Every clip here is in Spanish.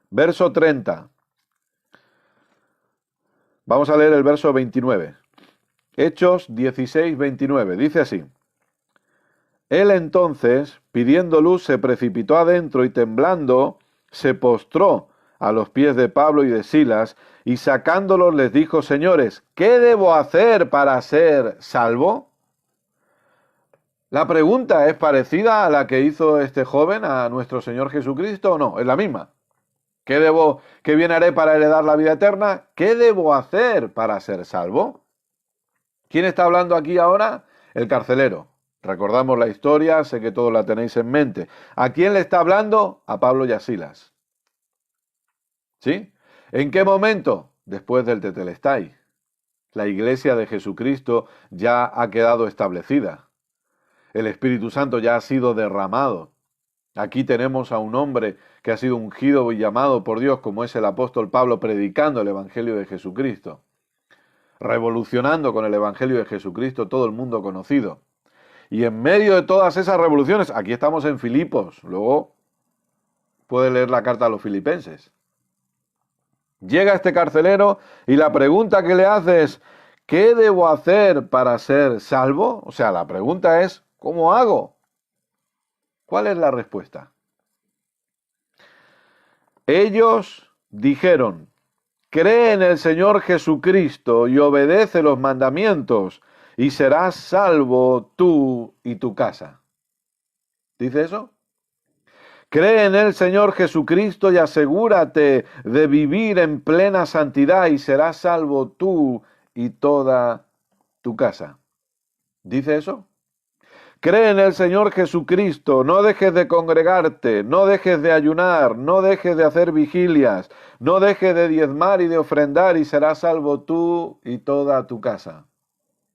Verso 30. Vamos a leer el verso 29. Hechos 16, 29. Dice así. Él entonces, pidiendo luz, se precipitó adentro y temblando, se postró a los pies de Pablo y de Silas, y sacándolos les dijo, señores, ¿qué debo hacer para ser salvo? La pregunta es parecida a la que hizo este joven a nuestro Señor Jesucristo, ¿o no? Es la misma. ¿Qué bien haré para heredar la vida eterna? ¿Qué debo hacer para ser salvo? ¿Quién está hablando aquí ahora? El carcelero. Recordamos la historia, sé que todos la tenéis en mente. ¿A quién le está hablando? A Pablo y a Silas. ¿Sí? ¿En qué momento? Después del Tetelestai. La iglesia de Jesucristo ya ha quedado establecida. El Espíritu Santo ya ha sido derramado. Aquí tenemos a un hombre que ha sido ungido y llamado por Dios, como es el apóstol Pablo, predicando el Evangelio de Jesucristo, revolucionando con el Evangelio de Jesucristo todo el mundo conocido. Y en medio de todas esas revoluciones, aquí estamos en Filipos, luego puede leer la carta a los filipenses. Llega este carcelero y la pregunta que le hace es, ¿qué debo hacer para ser salvo? O sea, la pregunta es, ¿cómo hago? ¿Cuál es la respuesta? Ellos dijeron, cree en el Señor Jesucristo y obedece los mandamientos y serás salvo tú y tu casa. ¿Dice eso? Cree en el Señor Jesucristo y asegúrate de vivir en plena santidad y serás salvo tú y toda tu casa. ¿Dice eso? Cree en el Señor Jesucristo, no dejes de congregarte, no dejes de ayunar, no dejes de hacer vigilias, no dejes de diezmar y de ofrendar y serás salvo tú y toda tu casa.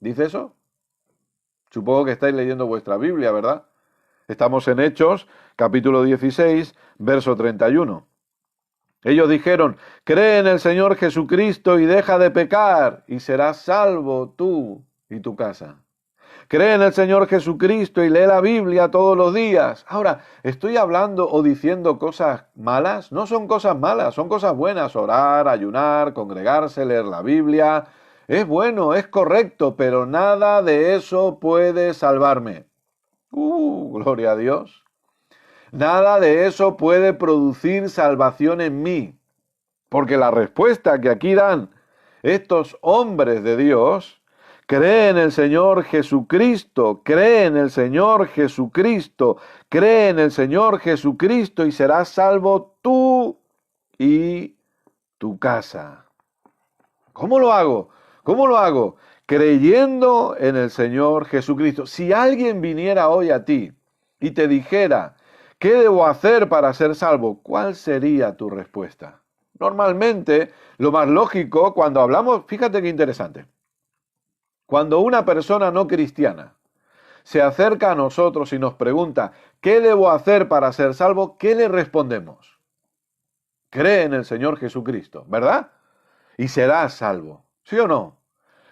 ¿Dice eso? Supongo que estáis leyendo vuestra Biblia, ¿verdad? Estamos en Hechos, capítulo 16, verso 31. Ellos dijeron, cree en el Señor Jesucristo y deja de pecar y serás salvo tú y tu casa. Cree en el Señor Jesucristo y lee la Biblia todos los días. Ahora, ¿estoy hablando o diciendo cosas malas? No son cosas malas, son cosas buenas. Orar, ayunar, congregarse, leer la Biblia. Es bueno, es correcto, pero nada de eso puede salvarme. Gloria a Dios. Nada de eso puede producir salvación en mí. Porque la respuesta que aquí dan estos hombres de Dios, cree en el Señor Jesucristo, cree en el Señor Jesucristo, cree en el Señor Jesucristo y serás salvo tú y tu casa. ¿Cómo lo hago? ¿Cómo lo hago? Creyendo en el Señor Jesucristo. Si alguien viniera hoy a ti y te dijera, ¿qué debo hacer para ser salvo? ¿Cuál sería tu respuesta? Normalmente, lo más lógico, cuando hablamos, fíjate qué interesante, cuando una persona no cristiana se acerca a nosotros y nos pregunta, ¿qué debo hacer para ser salvo? ¿Qué le respondemos? Cree en el Señor Jesucristo, ¿verdad? Y serás salvo, ¿sí o no?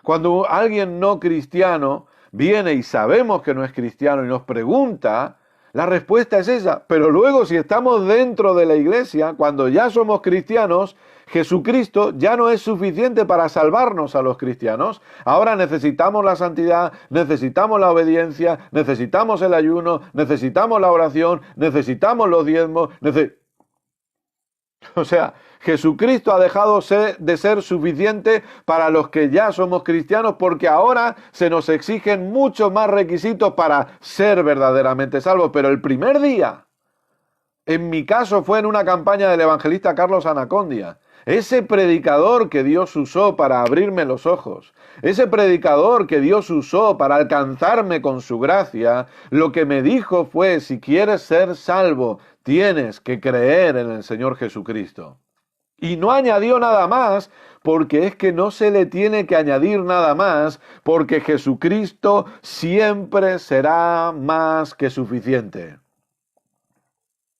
Cuando alguien no cristiano viene y sabemos que no es cristiano y nos pregunta, la respuesta es esa. Pero luego si estamos dentro de la iglesia, cuando ya somos cristianos, Jesucristo ya no es suficiente para salvarnos a los cristianos. Ahora necesitamos la santidad, necesitamos la obediencia, necesitamos el ayuno, necesitamos la oración, necesitamos los diezmos. O sea, Jesucristo ha dejado de ser suficiente para los que ya somos cristianos porque ahora se nos exigen muchos más requisitos para ser verdaderamente salvos. Pero el primer día, en mi caso fue en una campaña del evangelista Carlos Anacondia, ese predicador que Dios usó para abrirme los ojos, ese predicador que Dios usó para alcanzarme con su gracia, lo que me dijo fue, si quieres ser salvo, tienes que creer en el Señor Jesucristo. Y no añadió nada más, porque es que no se le tiene que añadir nada más, porque Jesucristo siempre será más que suficiente.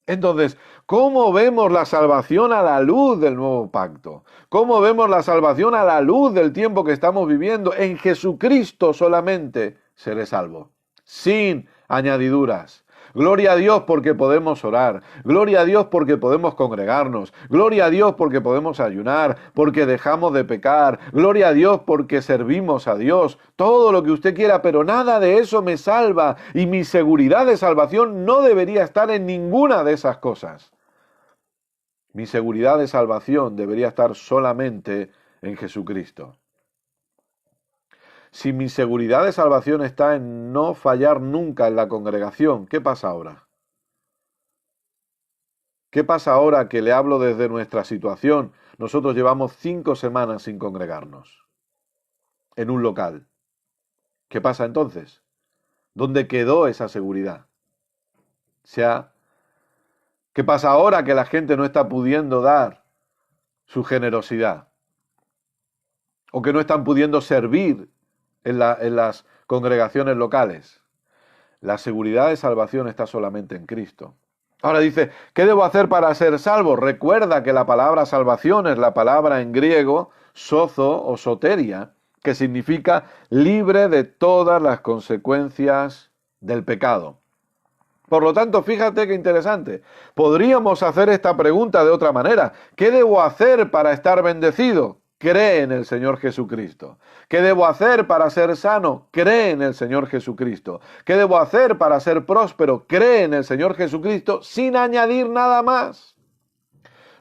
Entonces, ¿cómo vemos la salvación a la luz del nuevo pacto? ¿Cómo vemos la salvación a la luz del tiempo que estamos viviendo? En Jesucristo solamente seré salvo, sin añadiduras. Gloria a Dios porque podemos orar. Gloria a Dios porque podemos congregarnos. Gloria a Dios porque podemos ayunar, porque dejamos de pecar. Gloria a Dios porque servimos a Dios. Todo lo que usted quiera, pero nada de eso me salva. Y mi seguridad de salvación no debería estar en ninguna de esas cosas. Mi seguridad de salvación debería estar solamente en Jesucristo. Si mi seguridad de salvación está en no fallar nunca en la congregación, ¿qué pasa ahora? ¿Qué pasa ahora que le hablo desde nuestra situación? Nosotros llevamos 5 semanas sin congregarnos en un local. ¿Qué pasa entonces? ¿Dónde quedó esa seguridad? O sea, ¿qué pasa ahora que la gente no está pudiendo dar su generosidad? ¿O que no están pudiendo servir en las congregaciones locales? La seguridad de salvación está solamente en Cristo. Ahora dice, ¿qué debo hacer para ser salvo? Recuerda que la palabra salvación es la palabra en griego sozo o soteria, que significa libre de todas las consecuencias del pecado. Por lo tanto, fíjate qué interesante. Podríamos hacer esta pregunta de otra manera. ¿Qué debo hacer para estar bendecido? Cree en el Señor Jesucristo. ¿Qué debo hacer para ser sano? Cree en el Señor Jesucristo. ¿Qué debo hacer para ser próspero? Cree en el Señor Jesucristo sin añadir nada más.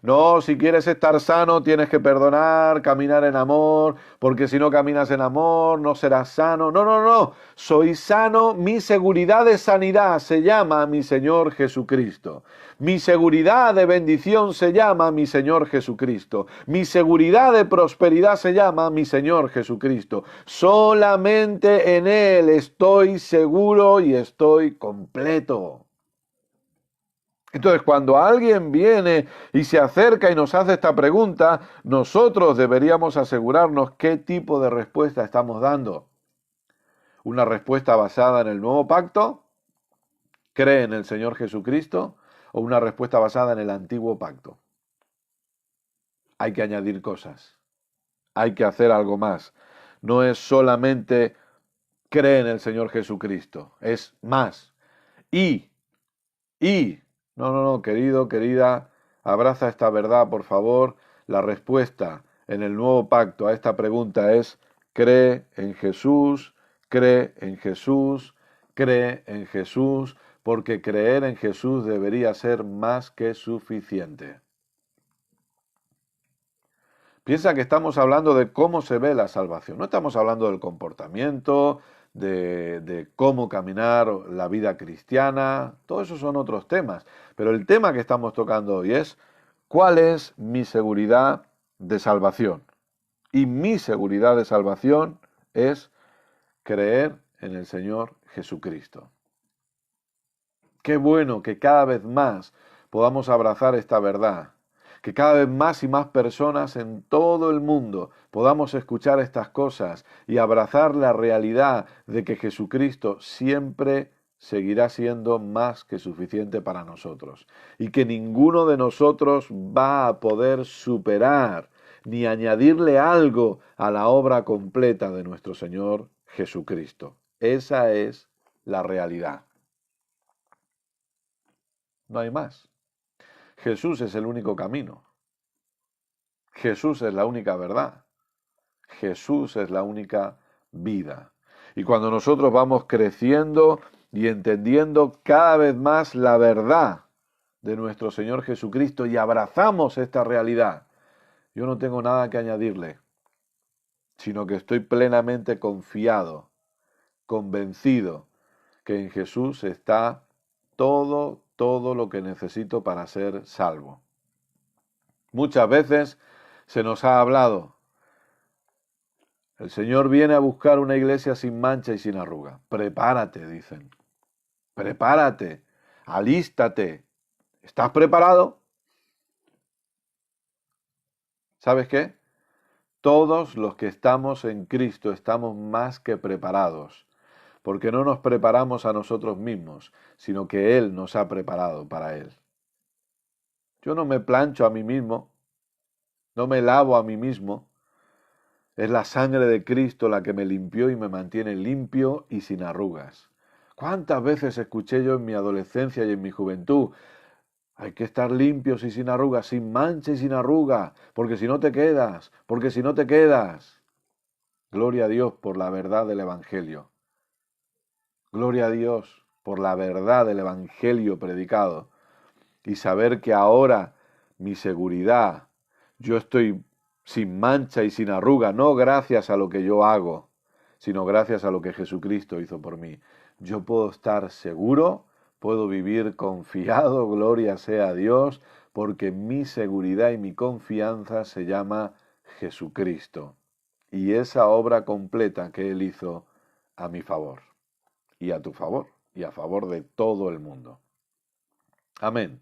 No, si quieres estar sano tienes que perdonar, caminar en amor, porque si no caminas en amor no serás sano. No, no, no, soy sano, mi seguridad de sanidad se llama mi Señor Jesucristo. Mi seguridad de bendición se llama mi Señor Jesucristo. Mi seguridad de prosperidad se llama mi Señor Jesucristo. Solamente en Él estoy seguro y estoy completo. Entonces, cuando alguien viene y se acerca y nos hace esta pregunta, nosotros deberíamos asegurarnos qué tipo de respuesta estamos dando. ¿Una respuesta basada en el nuevo pacto? ¿Cree en el Señor Jesucristo? ¿O una respuesta basada en el antiguo pacto? Hay que añadir cosas. Hay que hacer algo más. No es solamente cree en el Señor Jesucristo, es más. Y no, querido, querida, abraza esta verdad, por favor. La respuesta en el nuevo pacto a esta pregunta es cree en Jesús, cree en Jesús, cree en Jesús, porque creer en Jesús debería ser más que suficiente. Piensa que estamos hablando de cómo se ve la salvación, no estamos hablando del comportamiento, de cómo caminar la vida cristiana, todo eso son otros temas, pero el tema que estamos tocando hoy es ¿cuál es mi seguridad de salvación? Y mi seguridad de salvación es creer en el Señor Jesucristo. Qué bueno que cada vez más podamos abrazar esta verdad, que cada vez más y más personas en todo el mundo podamos escuchar estas cosas y abrazar la realidad de que Jesucristo siempre seguirá siendo más que suficiente para nosotros y que ninguno de nosotros va a poder superar ni añadirle algo a la obra completa de nuestro Señor Jesucristo. Esa es la realidad. No hay más. Jesús es el único camino. Jesús es la única verdad. Jesús es la única vida. Y cuando nosotros vamos creciendo y entendiendo cada vez más la verdad de nuestro Señor Jesucristo y abrazamos esta realidad, yo no tengo nada que añadirle, sino que estoy plenamente confiado, convencido que en Jesús está todo lo que necesito para ser salvo. Muchas veces se nos ha hablado, el Señor viene a buscar una iglesia sin mancha y sin arruga. Prepárate, dicen. Prepárate, alístate. ¿Estás preparado? ¿Sabes qué? Todos los que estamos en Cristo estamos más que preparados, porque no nos preparamos a nosotros mismos, sino que Él nos ha preparado para Él. Yo no me plancho a mí mismo, no me lavo a mí mismo. Es la sangre de Cristo la que me limpió y me mantiene limpio y sin arrugas. ¿Cuántas veces escuché yo en mi adolescencia y en mi juventud? Hay que estar limpios y sin arrugas, sin mancha y sin arruga, porque si no te quedas, porque si no te quedas. Gloria a Dios por la verdad del Evangelio. Gloria a Dios por la verdad del Evangelio predicado. Y saber que ahora mi seguridad, yo estoy sin mancha y sin arruga, no gracias a lo que yo hago, sino gracias a lo que Jesucristo hizo por mí. Yo puedo estar seguro, puedo vivir confiado, gloria sea a Dios, porque mi seguridad y mi confianza se llama Jesucristo. Y esa obra completa que Él hizo a mi favor, y a tu favor, y a favor de todo el mundo. Amén.